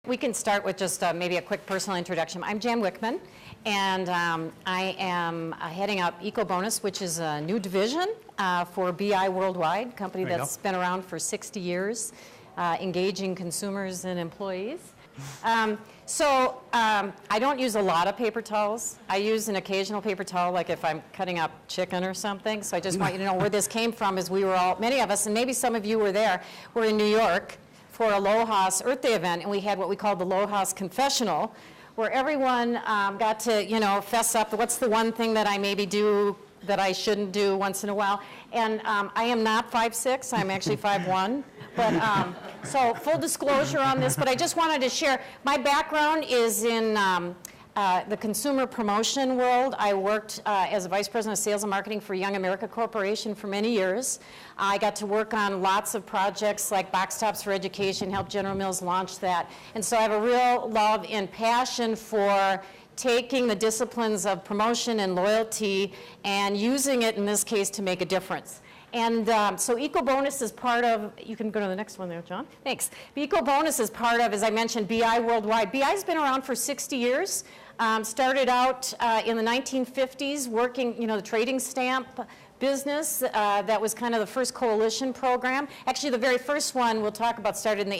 We can start with just maybe a quick personal introduction. I'm Jan Wickman, and I am heading up EcoBonus, which is a new division for BI Worldwide, company that's been around for 60 years, engaging consumers and employees. I don't use a lot of paper towels. I use an occasional paper towel, like if I'm cutting up chicken or something. So I just want you to know where this came from, is we were all, many of us, and maybe some of you were there, were in New York for a LOHAS Earth Day event, and we had what we called the LOHAS Confessional, where everyone got to, fess up, what's the one thing that I maybe do that I shouldn't do once in a while. And I am not 5'6", I'm actually 5'1". But so full disclosure on this, but I just wanted to share, my background is in the consumer promotion world. I worked as a vice president of sales and marketing for Young America Corporation for many years. I got to work on lots of projects like Box Tops for Education, helped General Mills launch that. And so I have a real love and passion for taking the disciplines of promotion and loyalty and using it in this case to make a difference. And so EcoBonus is part of, you can go to the next one there, John. Thanks. EcoBonus is part of, as I mentioned, BI Worldwide. BI's been around for 60 years. Started out in the 1950s working, the trading stamp business. That was kind of the first coalition program. Actually, the very first one we'll talk about started in the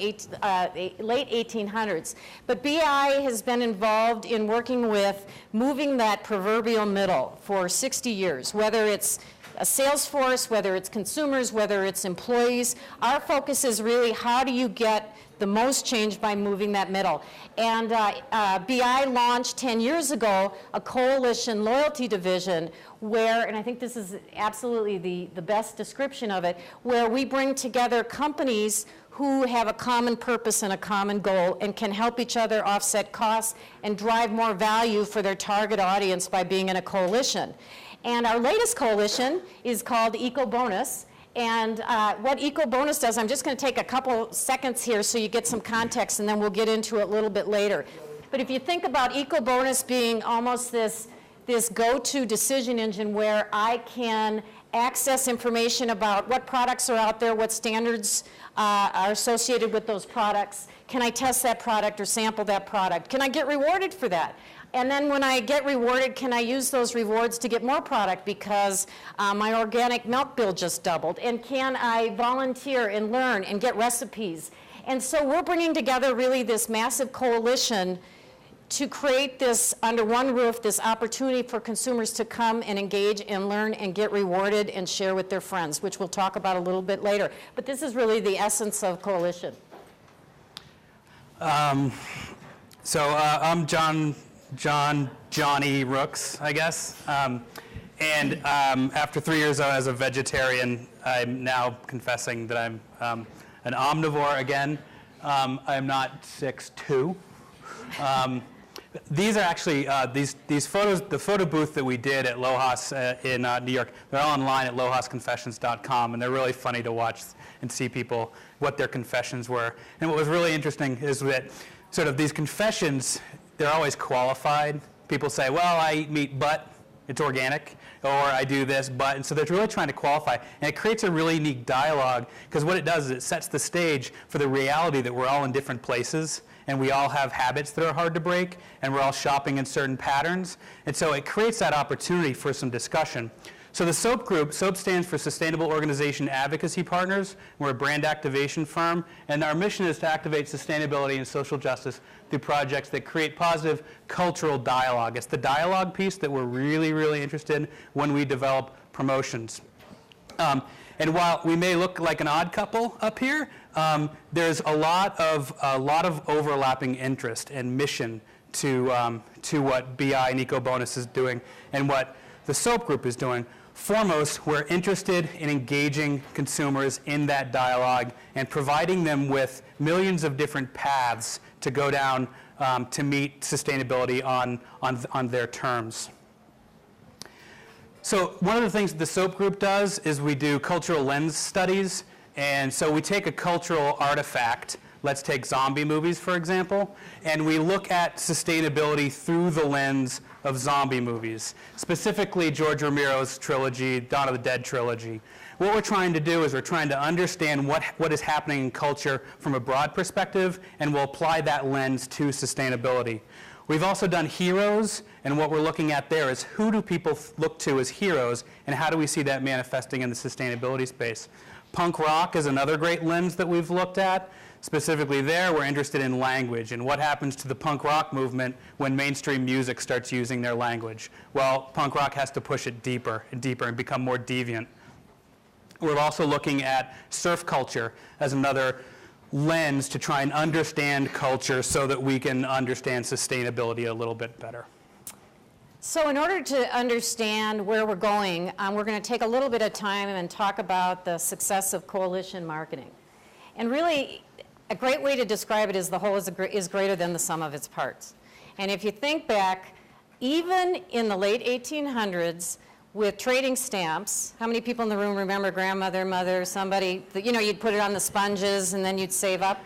late 1800s. But BI has been involved in working with moving that proverbial middle for 60 years, whether it's a sales force, whether it's consumers, whether it's employees. Our focus is really how do you get the most change by moving that middle. And BI launched 10 years ago a coalition loyalty division where, and I think this is absolutely the best description of it, where we bring together companies who have a common purpose and a common goal and can help each other offset costs and drive more value for their target audience by being in a coalition. And our latest coalition is called EcoBonus. And what EcoBonus does, I'm just going to take a couple seconds here so you get some context, and then we'll get into it a little bit later. But if you think about EcoBonus being almost this go-to decision engine where I can access information about what products are out there, what standards are associated with those products, can I test that product or sample that product? Can I get rewarded for that? And then when I get rewarded, can I use those rewards to get more product because my organic milk bill just doubled? And can I volunteer and learn and get recipes? And so we're bringing together really this massive coalition to create this, under one roof, this opportunity for consumers to come and engage and learn and get rewarded and share with their friends, which we'll talk about a little bit later. But this is really the essence of coalition. I'm Johnny Rooks, I guess. After 3 years as a vegetarian, I'm now confessing that I'm an omnivore again. I'm not 6'2". These are actually, these photos, the photo booth that we did at LOHAS in New York, they're all online at lohasconfessions.com, and they're really funny to watch and see people, what their confessions were. And what was really interesting is that sort of these confessions, they're always qualified. People say, well, I eat meat, but it's organic, or I do this, but, and so they're really trying to qualify. And it creates a really unique dialogue, because what it does is it sets the stage for the reality that we're all in different places, and we all have habits that are hard to break, and we're all shopping in certain patterns. And so it creates that opportunity for some discussion. So the SOAP group, SOAP stands for Sustainable Organization Advocacy Partners. We're a brand activation firm, and our mission is to activate sustainability and social justice through projects that create positive cultural dialogue. It's the dialogue piece that we're really, really interested in when we develop promotions. And while we may look like an odd couple up here, there's a lot of overlapping interest and mission to what BI and EcoBonus is doing and what the SOAP group is doing. Foremost, we're interested in engaging consumers in that dialogue and providing them with millions of different paths to go down to meet sustainability on their terms. So one of the things that the SOAP group does is we do cultural lens studies. And so we take a cultural artifact, let's take zombie movies, for example, and we look at sustainability through the lens of zombie movies, specifically George Romero's trilogy, Dawn of the Dead trilogy, What we're trying to do is we're trying to understand what is happening in culture from a broad perspective, and we'll apply that lens to sustainability. We've also done heroes, and what we're looking at there is who do people look to as heroes, and how do we see that manifesting in the sustainability space. Punk rock is another great lens that we've looked at. Specifically there, we're interested in language and what happens to the punk rock movement when mainstream music starts using their language. Well, punk rock has to push it deeper and deeper and become more deviant. We're also looking at surf culture as another lens to try and understand culture so that we can understand sustainability a little bit better. So in order to understand where we're going, we're going to take a little bit of time and talk about the success of coalition marketing. And really, a great way to describe it is the whole is greater than the sum of its parts. And if you think back, even in the late 1800s, with trading stamps, how many people in the room remember grandmother, mother, somebody, you know, you'd put it on the sponges and then you'd save up?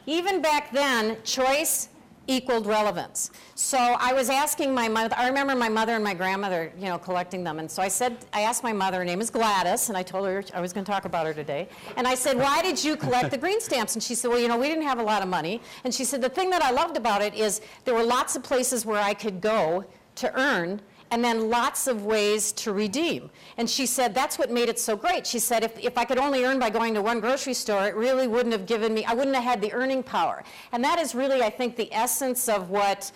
Even back then, choice equaled relevance. So I was asking my mother, I remember my mother and my grandmother, you know, collecting them. And so I asked my mother, her name is Gladys, and I told her I was going to talk about her today. And I said, why did you collect the green stamps? And she said, well, you know, we didn't have a lot of money. And she said, the thing that I loved about it is there were lots of places where I could go to earn, and then lots of ways to redeem. And she said, that's what made it so great. She said, if I could only earn by going to one grocery store, it really wouldn't have given me, I wouldn't have had the earning power. And that is really, I think, the essence of what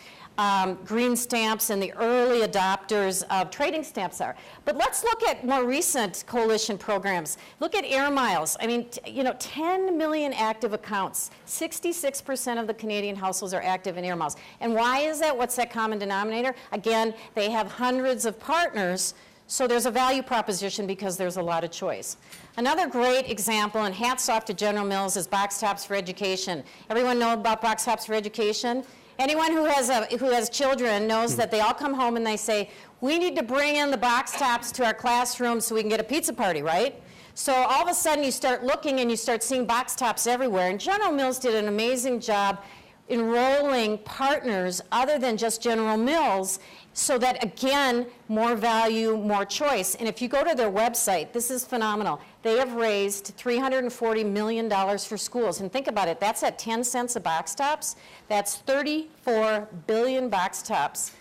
green stamps and the early adopters of trading stamps are. But let's look at more recent coalition programs. Look at air miles. I mean, you know, 10 million active accounts. 66% of the Canadian households are active in air miles. And why is that? What's that common denominator? Again, they have hundreds of partners, so there's a value proposition because there's a lot of choice. Another great example, and hats off to General Mills, is box tops for education. Everyone know about box tops for education? Anyone who has children knows that they all come home and they say, we need to bring in the box tops to our classroom so we can get a pizza party, right? So all of a sudden you start looking and you start seeing box tops everywhere. And General Mills did an amazing job enrolling partners other than just General Mills so that, again, more value, more choice. And if you go to their website, this is phenomenal. They have raised $340 million for schools. And think about it, that's at 10 cents a box tops. That's 34 billion box tops.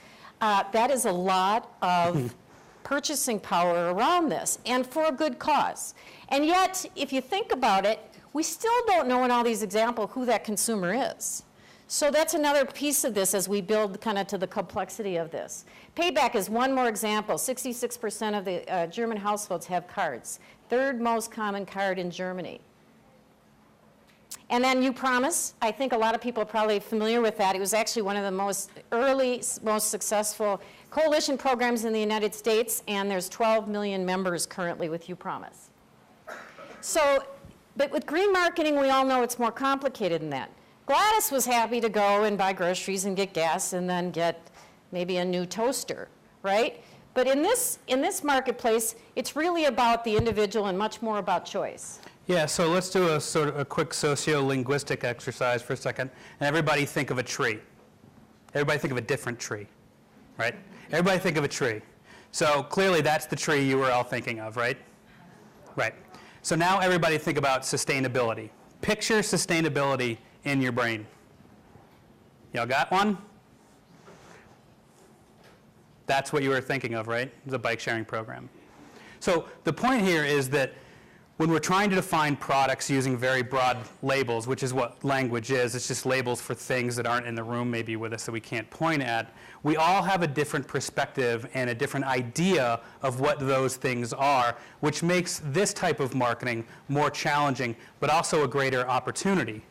That is a lot of purchasing power around this, and for a good cause. And yet, if you think about it, we still don't know in all these examples who that consumer is. So that's another piece of this as we build kind of to the complexity of this. Payback is one more example. 66% of the German households have cards. Third most common card in Germany. And then You Promise. I think a lot of people are probably familiar with that. It was actually one of the most successful coalition programs in the United States, and there's 12 million members currently with You Promise. So, but with green marketing, we all know it's more complicated than that. Gladys was happy to go and buy groceries and get gas and then get maybe a new toaster, right? But in this marketplace, it's really about the individual and much more about choice. Yeah, so let's do a sort of a quick sociolinguistic exercise for a second. And everybody think of a tree. Everybody think of a different tree, right? Everybody think of a tree. So clearly that's the tree you were all thinking of, right? Right. So now everybody think about sustainability. Picture sustainability in your brain. Y'all got one? That's what you were thinking of, right? The bike sharing program. So the point here is that when we're trying to define products using very broad labels, which is what language is, it's just labels for things that aren't in the room maybe with us that we can't point at, we all have a different perspective and a different idea of what those things are, which makes this type of marketing more challenging, but also a greater opportunity.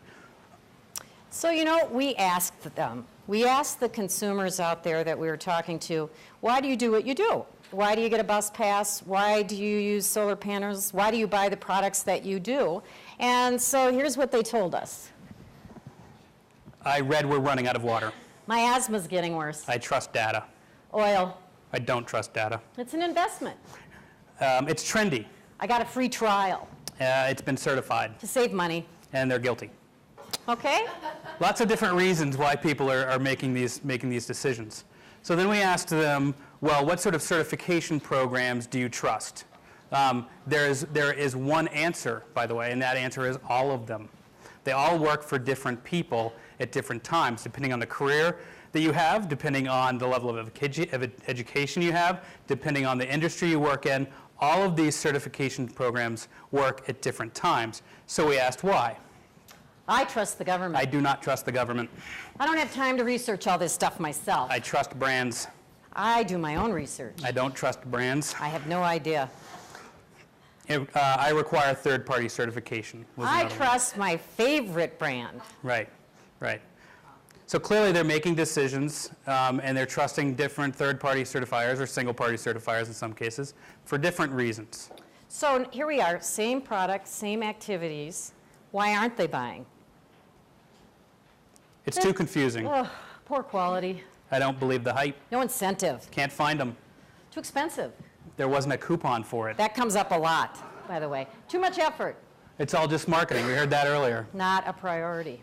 So, you know, we asked them. We asked the consumers out there that we were talking to, why do you do what you do? Why do you get a bus pass? Why do you use solar panels? Why do you buy the products that you do? And so here's what they told us. I read we're running out of water. My asthma's getting worse. I trust data. Oil. I don't trust data. It's an investment. It's trendy. I got a free trial. It's been certified. To save money. And they're guilty. Okay? Lots of different reasons why people are making these decisions. So then we asked them, well, what sort of certification programs do you trust? There is one answer, by the way, and that answer is all of them. They all work for different people at different times, depending on the career that you have, depending on the level of education you have, depending on the industry you work in. All of these certification programs work at different times. So we asked why. I trust the government. I do not trust the government. I don't have time to research all this stuff myself. I trust brands. I do my own research. I don't trust brands. I have no idea. I require third-party certification. I trust my favorite brand. Right, right. So clearly they're making decisions and they're trusting different third-party certifiers or single-party certifiers in some cases for different reasons. So here we are, same product, same activities. Why aren't they buying? It's too confusing. Ugh, poor quality. I don't believe the hype. No incentive. Can't find them. Too expensive. There wasn't a coupon for it. That comes up a lot, by the way. Too much effort. It's all just marketing. We heard that earlier. Not a priority.